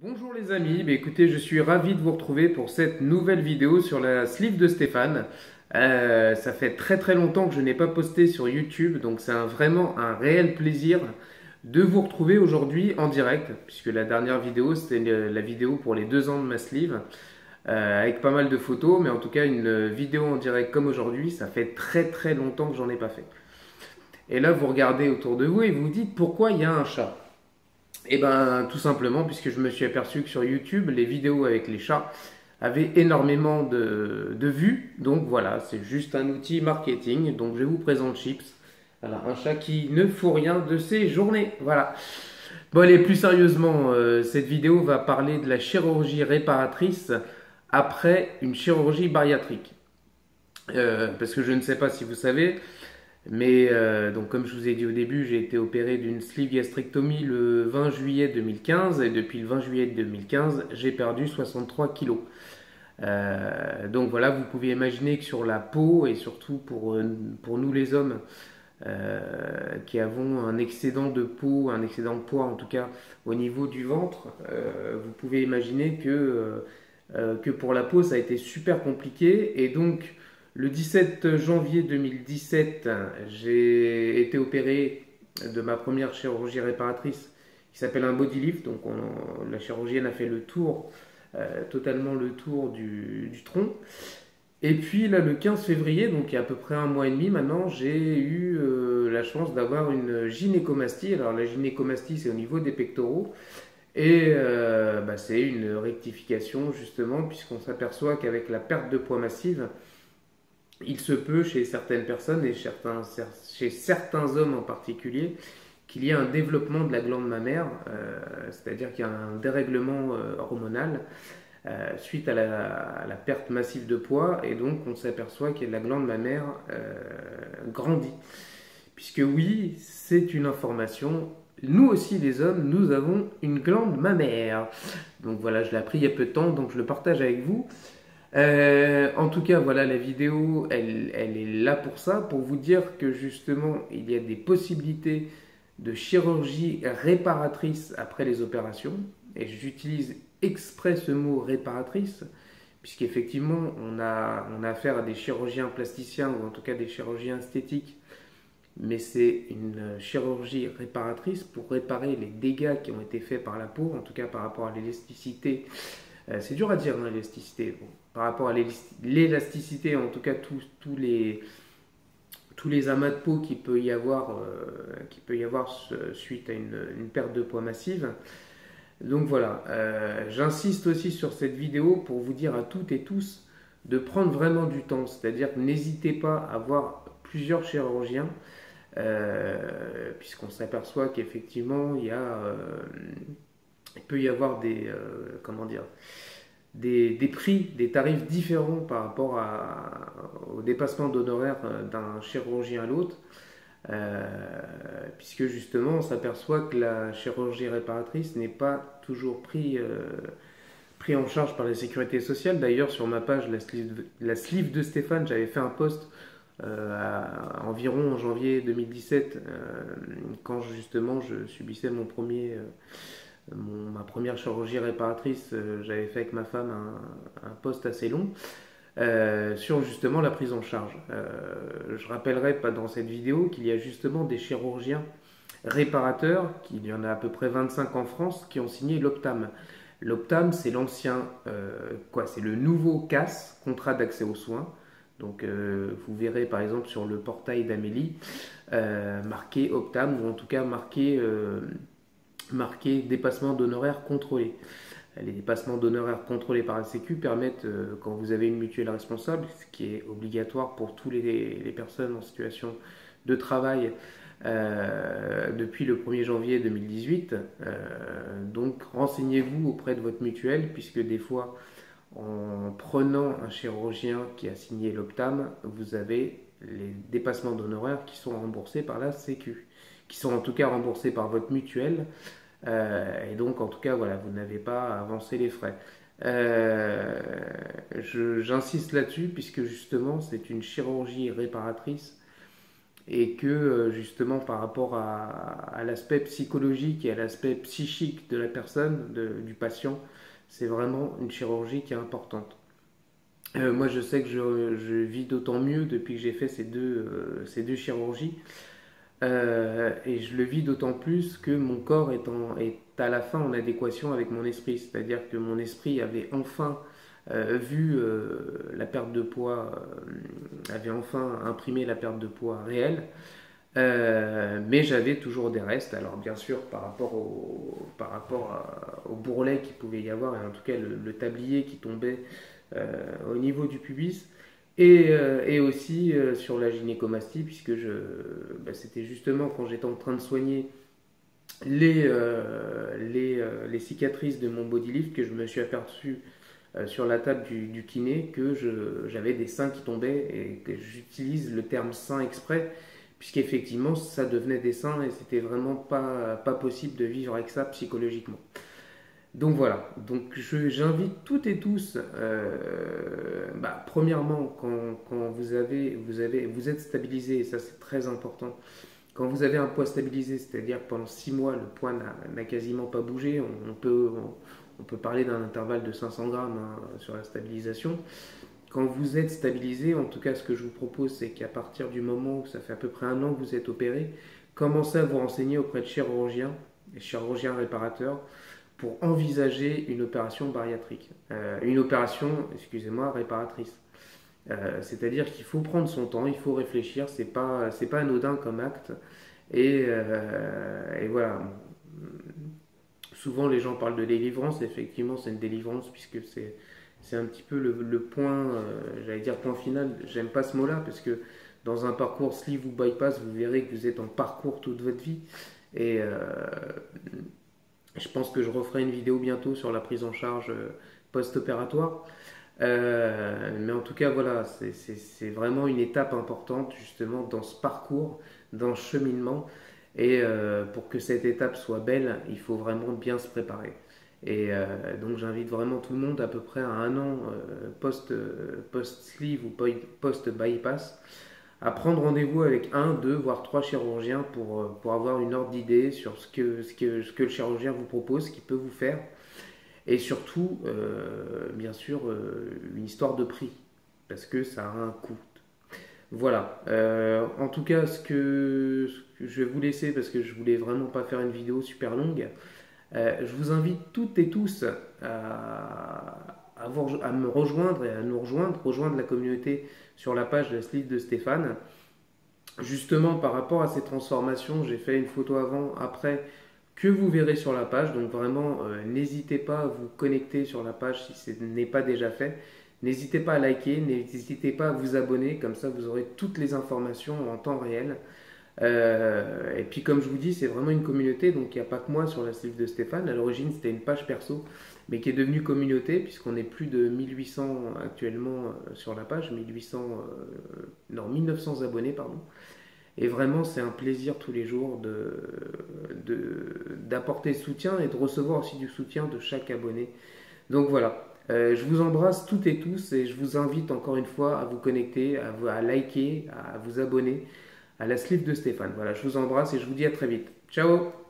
Bonjour les amis, écoutez, je suis ravi de vous retrouver pour cette nouvelle vidéo sur la sleeve de Stéphane. Ça fait très très longtemps que je n'ai pas posté sur YouTube, donc c'est vraiment un réel plaisir de vous retrouver aujourd'hui en direct, puisque la dernière vidéo c'était la vidéo pour les 2 ans de ma sleeve, avec pas mal de photos, mais en tout cas une vidéo en direct comme aujourd'hui, ça fait très très longtemps que j'en ai pas fait. Et là vous regardez autour de vous et vous vous dites pourquoi il y a un chat. Eh ben, tout simplement, puisque je me suis aperçu que sur YouTube, les vidéos avec les chats avaient énormément de vues. Donc voilà, c'est juste un outil marketing. Donc je vous présente Chips. Voilà, un chat qui ne fout rien de ses journées. Voilà. Bon, allez, plus sérieusement, cette vidéo va parler de la chirurgie réparatrice après une chirurgie bariatrique. Parce que je ne sais pas si vous savez, mais donc comme je vous ai dit au début, j'ai été opéré d'une sleeve gastrectomie le 20 juillet 2015 et depuis le 20 juillet 2015, j'ai perdu 63 kilos. Donc voilà, vous pouvez imaginer que sur la peau et surtout pour nous les hommes qui avons un excédent de peau, un excédent de poids en tout cas au niveau du ventre, vous pouvez imaginer que pour la peau ça a été super compliqué et donc le 17 janvier 2017, j'ai été opéré de ma première chirurgie réparatrice qui s'appelle un body lift. Donc la chirurgienne a fait le tour, totalement le tour du tronc. Et puis là, le 15 février, donc il y a à peu près un mois et demi maintenant, j'ai eu la chance d'avoir une gynécomastie. Alors la gynécomastie, c'est au niveau des pectoraux. Et c'est une rectification justement, puisqu'on s'aperçoit qu'avec la perte de poids massive, il se peut chez certaines personnes et chez certains hommes en particulier qu'il y ait un développement de la glande mammaire, c'est-à-dire qu'il y a un dérèglement hormonal suite à la perte massive de poids et donc on s'aperçoit que la glande mammaire grandit. Puisque oui, c'est une information. Nous aussi les hommes, nous avons une glande mammaire. Donc voilà, je l'ai appris il y a peu de temps, donc je le partage avec vous. En tout cas, voilà, la vidéo, elle est là pour ça, pour vous dire que justement, il y a des possibilités de chirurgie réparatrice après les opérations. Et j'utilise exprès ce mot réparatrice, puisqu'effectivement, on a affaire à des chirurgiens plasticiens ou en tout cas des chirurgiens esthétiques. Mais c'est une chirurgie réparatrice pour réparer les dégâts qui ont été faits par la peau, en tout cas par rapport à l'élasticité. C'est dur à dire, hein, l'élasticité. Bon, par rapport à l'élasticité, en tout cas tous les amas de peau qu'il peut y avoir suite à une perte de poids massive. Donc voilà, j'insiste aussi sur cette vidéo pour vous dire à toutes et tous de prendre vraiment du temps. C'est-à-dire que n'hésitez pas à voir plusieurs chirurgiens, puisqu'on s'aperçoit qu'effectivement il peut y avoir comment dire, des prix, des tarifs différents par rapport au dépassement d'honoraires d'un chirurgien à l'autre, puisque justement on s'aperçoit que la chirurgie réparatrice n'est pas toujours pris en charge par la sécurité sociale. D'ailleurs, sur ma page, la sleeve de Stéphane, j'avais fait un post environ en janvier 2017, quand justement je subissais ma première chirurgie réparatrice. J'avais fait avec ma femme un post assez long sur justement la prise en charge. Je rappellerai pas dans cette vidéo qu'il y a justement des chirurgiens réparateurs, qu'il y en a à peu près 25 en France, qui ont signé l'OPTAM. L'OPTAM, c'est c'est le nouveau CAS, contrat d'accès aux soins. Donc vous verrez par exemple sur le portail d'Amélie marqué Optam ou en tout cas marqué dépassement d'honoraires contrôlés. Les dépassements d'honoraires contrôlés par la Sécu permettent, quand vous avez une mutuelle responsable, ce qui est obligatoire pour toutes les personnes en situation de travail depuis le 1er janvier 2018, donc renseignez-vous auprès de votre mutuelle, puisque des fois, en prenant un chirurgien qui a signé l'OPTAM, vous avez les dépassements d'honoraires qui sont remboursés par la Sécu, qui sont en tout cas remboursés par votre mutuelle, et donc en tout cas voilà, vous n'avez pas à avancer les frais. J'insiste là-dessus puisque justement c'est une chirurgie réparatrice et que justement par rapport à l'aspect psychologique et à l'aspect psychique de la personne, du patient, c'est vraiment une chirurgie qui est importante. Moi, je sais que je vis d'autant mieux depuis que j'ai fait ces deux chirurgies. Et je le vis d'autant plus que mon corps est à la fin en adéquation avec mon esprit. C'est-à-dire que mon esprit avait enfin vu la perte de poids, avait enfin imprimé la perte de poids réelle. Mais j'avais toujours des restes. Alors bien sûr, par rapport au bourrelet qu'il pouvait y avoir, et en tout cas le tablier qui tombait au niveau du pubis, et aussi sur la gynécomastie, puisque c'était justement quand j'étais en train de soigner les cicatrices de mon body lift que je me suis aperçu sur la table du kiné que j'avais des seins qui tombaient et que j'utilise le terme sein exprès puisqu'effectivement ça devenait des seins et c'était vraiment pas possible de vivre avec ça psychologiquement. Donc voilà, donc j'invite toutes et tous, premièrement, quand vous êtes stabilisé, et ça c'est très important, quand vous avez un poids stabilisé, c'est-à-dire que pendant 6 mois, le poids n'a quasiment pas bougé, on peut parler d'un intervalle de 500 grammes hein, sur la stabilisation. Quand vous êtes stabilisé, en tout cas ce que je vous propose, c'est qu'à partir du moment où ça fait à peu près un an que vous êtes opéré, commencez à vous renseigner auprès de chirurgiens, et chirurgiens réparateurs, pour envisager une opération bariatrique, une opération, excusez-moi, réparatrice. C'est-à-dire qu'il faut prendre son temps, il faut réfléchir, c'est pas anodin comme acte. Et voilà. Souvent les gens parlent de délivrance, effectivement c'est une délivrance puisque c'est un petit peu le point, j'allais dire point final, j'aime pas ce mot-là parce que dans un parcours sleeve ou bypass, vous verrez que vous êtes en parcours toute votre vie. Et je pense que je referai une vidéo bientôt sur la prise en charge post-opératoire. Mais en tout cas, voilà, c'est vraiment une étape importante justement dans ce parcours, dans ce cheminement. Et pour que cette étape soit belle, il faut vraiment bien se préparer. Et donc j'invite vraiment tout le monde à peu près à un an post-sleeve ou post-bypass à prendre rendez-vous avec un, deux, voire trois chirurgiens pour avoir une ordre d'idée sur ce que le chirurgien vous propose, ce qu'il peut vous faire. Et surtout, bien sûr, une histoire de prix, parce que ça a un coût. Voilà. En tout cas, ce que je vais vous laisser, parce que je voulais vraiment pas faire une vidéo super longue, je vous invite toutes et tous à me rejoindre et à nous rejoindre la communauté sur la page de la Sleeve de Stéphane. Justement, par rapport à ces transformations, j'ai fait une photo avant, après, que vous verrez sur la page. Donc vraiment, n'hésitez pas à vous connecter sur la page si ce n'est pas déjà fait. N'hésitez pas à liker, n'hésitez pas à vous abonner, comme ça vous aurez toutes les informations en temps réel. Et puis comme je vous dis, c'est vraiment une communauté, donc il n'y a pas que moi sur la sleeve de Stéphane. À l'origine c'était une page perso, mais qui est devenue communauté, puisqu'on est plus de 1800 actuellement sur la page, 1900 abonnés, pardon. Et vraiment c'est un plaisir tous les jours d'apporter soutien et de recevoir aussi du soutien de chaque abonné. Donc voilà, je vous embrasse toutes et tous et je vous invite encore une fois à vous connecter, à liker, à vous abonner à la sleeve de Stéphane. Voilà, je vous embrasse et je vous dis à très vite. Ciao!